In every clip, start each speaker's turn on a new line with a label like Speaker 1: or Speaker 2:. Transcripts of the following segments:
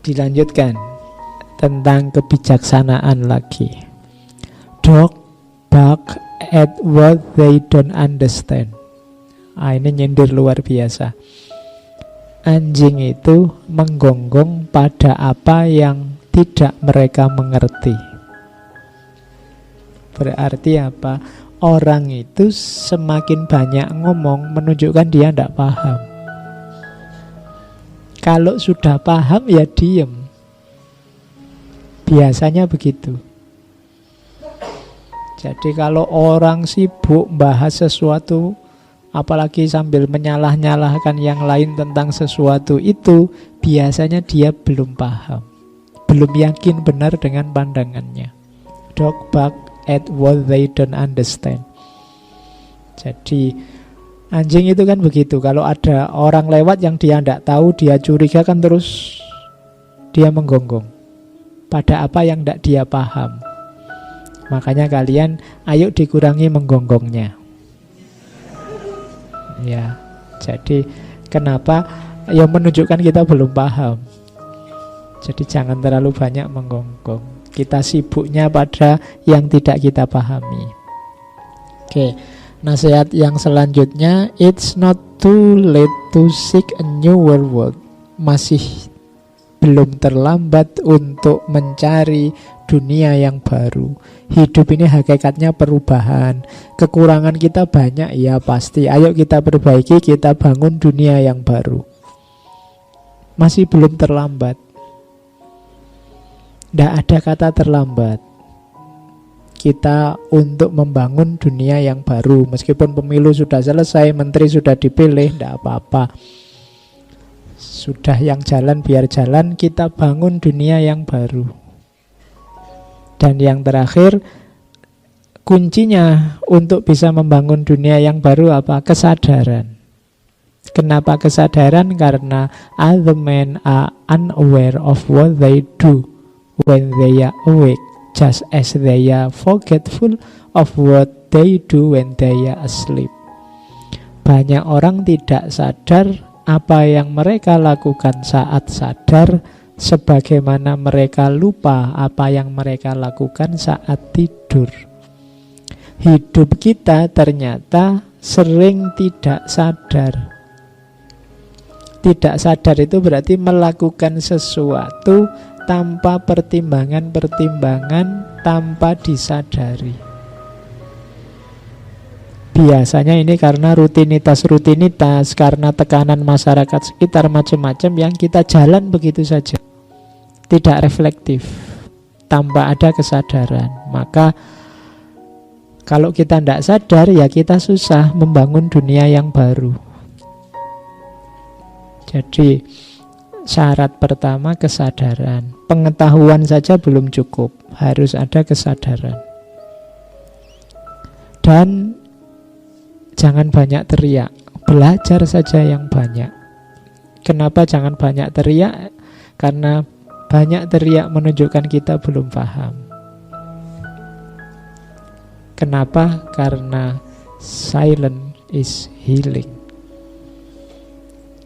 Speaker 1: Dilanjutkan tentang kebijaksanaan lagi. Dog bark at what they don't understand. Ini nyindir luar biasa. Anjing itu menggonggong pada apa yang tidak mereka mengerti. Berarti apa? Orang itu semakin banyak ngomong menunjukkan dia tidak paham. Kalau sudah paham ya diem. Biasanya begitu. Jadi kalau orang sibuk bahas sesuatu, apalagi sambil menyalah-nyalahkan yang lain tentang sesuatu itu, biasanya dia belum paham, belum yakin benar dengan pandangannya. Dog bark at what they don't understand. Jadi anjing itu kan begitu. Kalau ada orang lewat yang dia tidak tahu, dia curiga, kan terus dia menggonggong pada apa yang tidak dia paham. Makanya kalian ayo dikurangi menggonggongnya. Ya, jadi kenapa? Ya menunjukkan kita belum paham. Jadi jangan terlalu banyak menggonggong. Kita sibuknya pada yang tidak kita pahami. Oke, nasihat yang selanjutnya, it's not too late to seek a newer world. Masih belum terlambat untuk mencari dunia yang baru. Hidup ini hakikatnya perubahan. Kekurangan kita banyak, ya pasti. Ayo kita perbaiki, kita bangun dunia yang baru. Masih belum terlambat. Tidak ada kata terlambat kita untuk membangun dunia yang baru. Meskipun pemilu sudah selesai, menteri sudah dipilih, tidak apa-apa. Sudah, yang jalan biar jalan, kita bangun dunia yang baru. Dan yang terakhir, kuncinya untuk bisa membangun dunia yang baru apa? Kesadaran. Kenapa kesadaran? Karena other men are unaware of what they do when they are awake, just as they are forgetful of what they do when they are asleep. Banyak orang tidak sadar apa yang mereka lakukan saat sadar, sebagaimana mereka lupa apa yang mereka lakukan saat tidur. Hidup kita ternyata sering tidak sadar. Tidak sadar itu berarti melakukan sesuatu tanpa pertimbangan-pertimbangan, tanpa disadari. Biasanya ini karena rutinitas-rutinitas, karena tekanan masyarakat sekitar macam-macam yang kita jalan begitu saja, tidak reflektif, tanpa ada kesadaran. Maka kalau kita tidak sadar, ya kita susah membangun dunia yang baru. Jadi syarat pertama kesadaran. Pengetahuan saja belum cukup, harus ada kesadaran. Dan jangan banyak teriak, belajar saja yang banyak. Kenapa jangan banyak teriak? Karena banyak teriak menunjukkan kita belum paham. Kenapa? Karena silent is healing.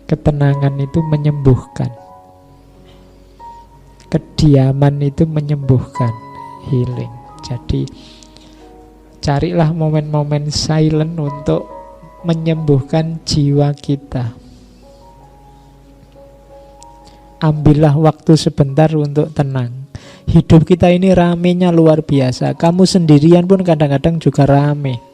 Speaker 1: Ketenangan itu menyembuhkan. Kediaman itu menyembuhkan, healing. Jadi carilah momen-momen silent untuk menyembuhkan jiwa kita. Ambillah waktu sebentar untuk tenang. Hidup kita ini ramenya luar biasa. Kamu sendirian pun kadang-kadang juga rame.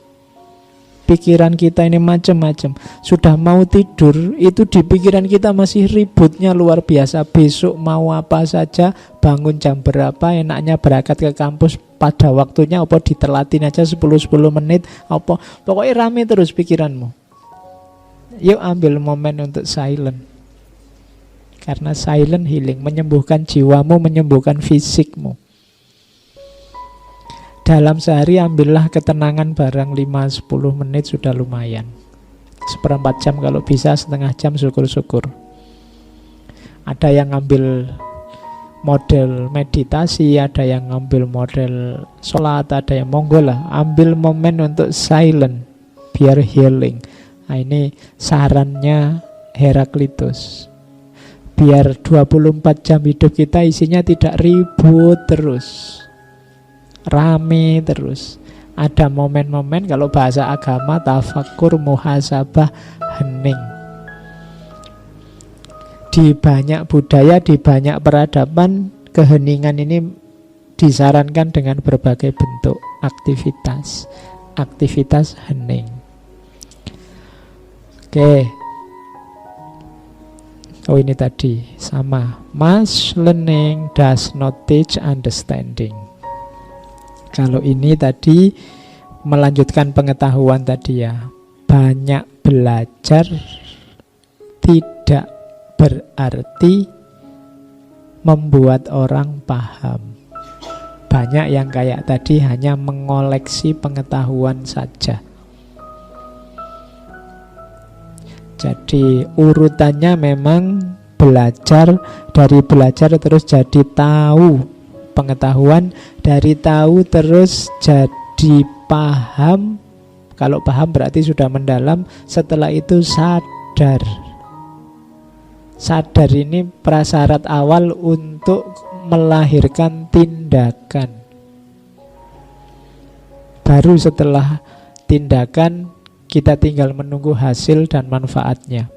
Speaker 1: Pikiran kita ini macam-macam. Sudah mau tidur, itu di pikiran kita masih ributnya luar biasa. Besok mau apa saja, bangun jam berapa, enaknya berangkat ke kampus pada waktunya, apa ditelatin aja 10-10 menit, apa pokoknya rame terus pikiranmu. Yuk ambil momen untuk silent. Karena silent healing, menyembuhkan jiwamu, menyembuhkan fisikmu. Dalam sehari ambillah ketenangan barang 5-10 menit sudah lumayan. 1/4 jam kalau bisa, setengah jam syukur-syukur. Ada yang ngambil model meditasi, ada yang ngambil model sholat, ada yang monggo lah. Ambil momen untuk silent, biar healing. Nah, ini sarannya Heraklitus. Biar 24 jam hidup kita isinya tidak ribut terus, rame terus. Ada momen-momen, kalau bahasa agama, tafakur, muhasabah, hening. Di banyak budaya, di banyak peradaban, keheningan ini disarankan dengan berbagai bentuk aktivitas. Aktivitas hening. Oke. Oh, ini tadi sama. Much learning does not teach understanding. Kalau ini tadi melanjutkan pengetahuan tadi ya. Banyak belajar tidak berarti membuat orang paham. Banyak yang kayak tadi hanya mengoleksi pengetahuan saja. Jadi urutannya memang belajar, dari belajar terus jadi tahu pengetahuan, dari tahu terus jadi paham. Kalau paham berarti sudah mendalam, setelah itu sadar. Sadar ini prasyarat awal untuk melahirkan tindakan. Baru setelah tindakan kita tinggal menunggu hasil dan manfaatnya.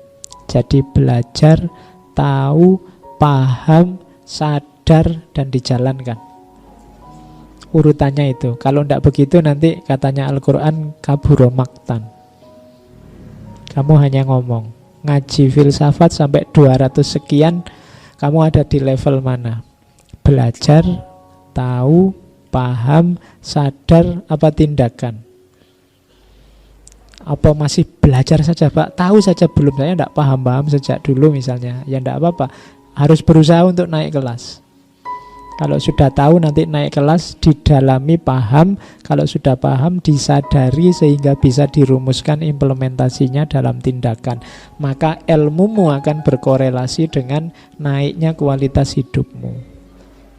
Speaker 1: Jadi belajar, tahu, paham, sadar, dan dijalankan. Urutannya itu. Kalau tidak begitu nanti katanya Al-Quran kaburo maktan. Kamu hanya ngomong. Ngaji filsafat sampai 200 sekian, kamu ada di level mana? Belajar, tahu, paham, sadar, apa tindakan? Apa masih belajar saja, Pak? Tahu saja belum, saya tidak paham-paham sejak dulu misalnya. Ya tidak apa-apa, harus berusaha untuk naik kelas. Kalau sudah tahu nanti naik kelas, didalami, paham. Kalau sudah paham, disadari sehingga bisa dirumuskan implementasinya dalam tindakan. Maka ilmumu akan berkorelasi dengan naiknya kualitas hidupmu.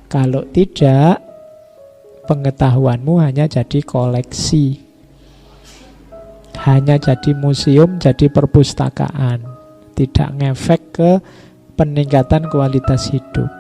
Speaker 1: Kalau tidak, pengetahuanmu hanya jadi koleksi, hanya jadi museum, jadi perpustakaan, tidak ngefek ke peningkatan kualitas hidup.